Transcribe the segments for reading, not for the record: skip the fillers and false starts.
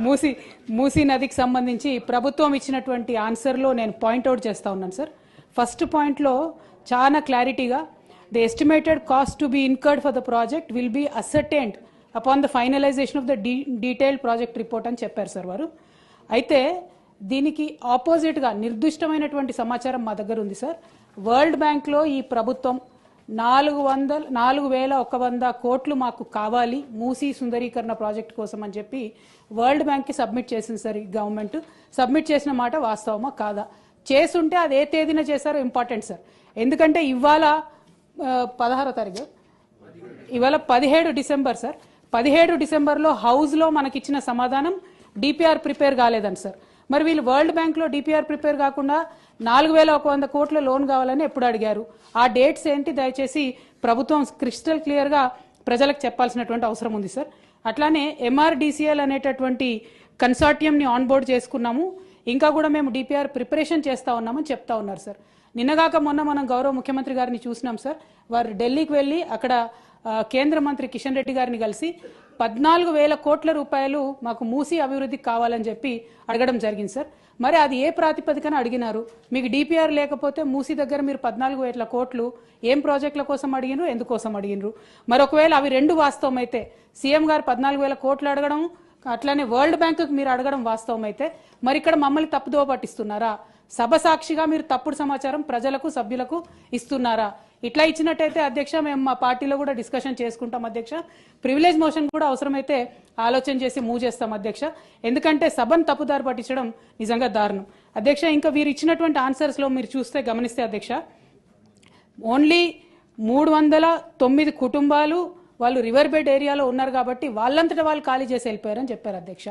మూసీ మూసీ నదికి సంబంధించి ప్రభుత్వం ఇచ్చినటువంటి ఆన్సర్లో నేను పాయింట్అవుట్ చేస్తూ ఉన్నాను సార్. ఫస్ట్ పాయింట్లో చాలా క్లారిటీగా the estimated cost to be incurred for the project will be ascertained upon the finalisation of the detailed project report అని చెప్పారు సార్ వారు. అయితే దీనికి ఆపోజిట్గా నిర్దిష్టమైనటువంటి సమాచారం మా దగ్గర ఉంది సార్. వరల్డ్ బ్యాంక్లో ఈ ప్రభుత్వం 4,100 కోట్లు మాకు కావాలి మూసీ సుందరీకరణ ప్రాజెక్ట్ కోసం అని చెప్పి వరల్డ్ బ్యాంక్కి సబ్మిట్ చేసింది సార్. ఈ గవర్నమెంట్ సబ్మిట్ చేసిన మాట వాస్తవమా కాదా? చేసుంటే అది ఏ తేదీన చేశారో ఇంపార్టెంట్ సార్. ఎందుకంటే ఇవాళ 16వ తారీఖు, ఇవాళ 17 డిసెంబర్ సార్. 17 డిసెంబర్లో హౌస్లో మనకిచ్చిన సమాధానం డిపిఆర్ ప్రిపేర్ కాలేదని సార్. మరి వీళ్ళు వరల్డ్ బ్యాంక్లో డిపిఆర్ ప్రిపేర్ కాకుండా 4,100 కోట్ల లోన్ కావాలని ఎప్పుడు అడిగారు? ఆ డేట్స్ ఏంటి దయచేసి ప్రభుత్వం క్రిస్టల్ క్లియర్గా ప్రజలకు చెప్పాల్సినటువంటి అవసరం ఉంది సార్. అట్లానే ఎంఆర్డిసిఎల్ అనేటటువంటి కన్సార్టియంని ఆన్బోర్డ్ చేసుకున్నాము, ఇంకా కూడా మేము డిపిఆర్ ప్రిపరేషన్ చేస్తూ ఉన్నామని చెప్తా ఉన్నారు సార్. నిన్నగాక మొన్న మనం గౌరవ ముఖ్యమంత్రి గారిని చూసినాం సార్. వారు ఢిల్లీకి వెళ్ళి అక్కడ కేంద్ర మంత్రి కిషన్ రెడ్డి గారిని కలిసి 14,000 కోట్ల రూపాయలు మాకు మూసీ అభివృద్ధికి కావాలని చెప్పి అడగడం జరిగింది సార్. మరి అది ఏ ప్రాతిపదికన అడిగినారు? మీకు డిపిఆర్ లేకపోతే మూసీ దగ్గర మీరు 14,000 కోట్లు ఏం ప్రాజెక్టుల కోసం అడిగినారు, ఎందుకోసం అడిగినారు? మరి ఒకవేళ అవి రెండు వాస్తవం అయితే సీఎం గారు 14,000 కోట్లు అడగడం, అట్లానే వరల్డ్ బ్యాంకుకి మీరు అడగడం వాస్తవం అయితే మరి ఇక్కడ మమ్మల్ని తప్పుదోవ పట్టిస్తున్నారా? సభ సాక్షిగా మీరు తప్పుడు సమాచారం ప్రజలకు సభ్యులకు ఇస్తున్నారా? ఇట్లా ఇచ్చినట్టయితే అధ్యక్ష మేము మా పార్టీలో కూడా డిస్కషన్ చేసుకుంటాం అధ్యక్ష. ప్రివిలేజ్ మోషన్ కూడా అవసరమైతే ఆలోచన చేసి మూవ్ చేస్తాం అధ్యక్ష. ఎందుకంటే సభను తప్పుదారి పట్టించడం నిజంగా దారుణం అధ్యక్ష. ఇంకా వీరు ఇచ్చినటువంటి ఆన్సర్స్లో మీరు చూస్తే గమనిస్తే అధ్యక్ష, ఓన్లీ 309 కుటుంబాలు వాళ్ళు రివర్ బెడ్ ఏరియాలో ఉన్నారు కాబట్టి వాళ్ళంతటా వాళ్ళు ఖాళీ చేసి వెళ్ళిపోయారని చెప్పారు అధ్యక్ష.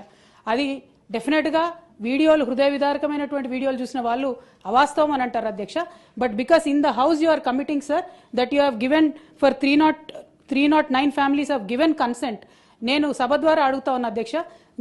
అది డెఫినెట్గా వీడియోలు హృదయ విదారకమైనటువంటి వీడియోలు చూసిన వాళ్ళు అవాస్తవం అని అంటారు అధ్యక్ష. But because in the house you are committing sir that you have given for 309 families have given consent. నేను సభ ద్వారా అడుగుతా ఉన్నా అధ్యక్ష,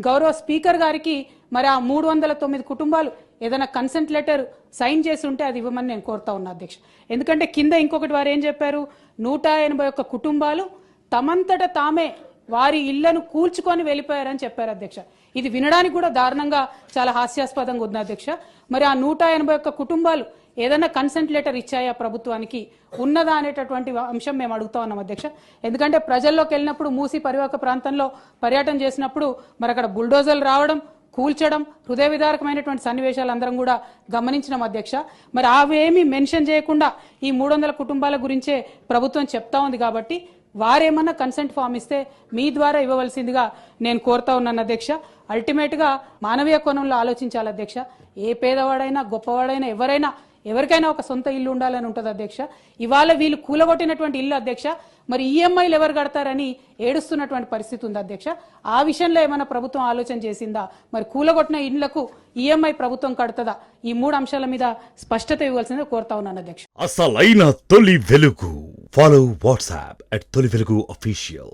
గౌరవ స్పీకర్ గారికి మరి ఆ 309 కుటుంబాలు ఏదైనా కన్సెంట్ లెటర్ సైన్ చేసి ఉంటే అది ఇవ్వమని నేను కోరుతా ఉన్నా అధ్యక్ష. ఎందుకంటే కింద ఇంకొకటి వారు ఏం చెప్పారు, 181 కుటుంబాలు తమంతట తామే వారి ఇళ్లను కూల్చుకొని వెళ్ళిపోయారని చెప్పారు అధ్యక్ష. ఇది వినడానికి కూడా దారుణంగా చాలా హాస్యాస్పదంగా ఉంది అధ్యక్ష. మరి ఆ 181 కుటుంబాలు ఏదైనా కన్సెంట్ లెటర్ ఇచ్చాయా ప్రభుత్వానికి, ఉన్నదా అనేటటువంటి అంశం మేము అడుగుతా ఉన్నాం అధ్యక్ష. ఎందుకంటే ప్రజల్లోకి వెళ్ళినప్పుడు మూసీ పరివాహక ప్రాంతంలో పర్యటన చేసినప్పుడు మరి అక్కడ బుల్డోజర్లు రావడం, కూల్చడం, హృదయ విదారకమైనటువంటి సన్నివేశాలు అందరం కూడా గమనించినాం అధ్యక్ష. మరి అవేమీ మెన్షన్ చేయకుండా ఈ 300 కుటుంబాల గురించే ప్రభుత్వం చెప్తా ఉంది కాబట్టి వారేమన్నా కన్సెంట్ ఫామ్ ఇస్తే మీ ద్వారా ఇవ్వవలసిందిగా నేను కోరుతా ఉన్నాను అధ్యక్ష. అల్టిమేట్గా మానవీయ కోణంలో ఆలోచించాలి అధ్యక్ష. ఏ పేదవాడైనా గొప్పవాడైనా ఎవరికైనా ఒక సొంత ఇల్లు ఉండాలని ఉంటుంది అధ్యక్ష. ఇవాళ వీళ్ళు కూలగొట్టినటువంటి ఇల్లు అధ్యక్ష, మరి ఈఎంఐలు ఎవరు కడతారని ఏడుస్తున్నటువంటి పరిస్థితి ఉంది అధ్యక్ష. ఆ విషయంలో ఏమైనా ప్రభుత్వం ఆలోచన చేసిందా? మరి కూలగొట్టిన ఇళ్లకు ఈఎంఐ ప్రభుత్వం కడతదా? ఈ 3 అంశాల మీద స్పష్టత ఇవ్వాల్సిందిగా కోరుతా ఉన్నాను అధ్యక్ష. అసలైన తొలి వెలుగు. ఫాలో వాట్సాప్ @తొలి వెలుగు official.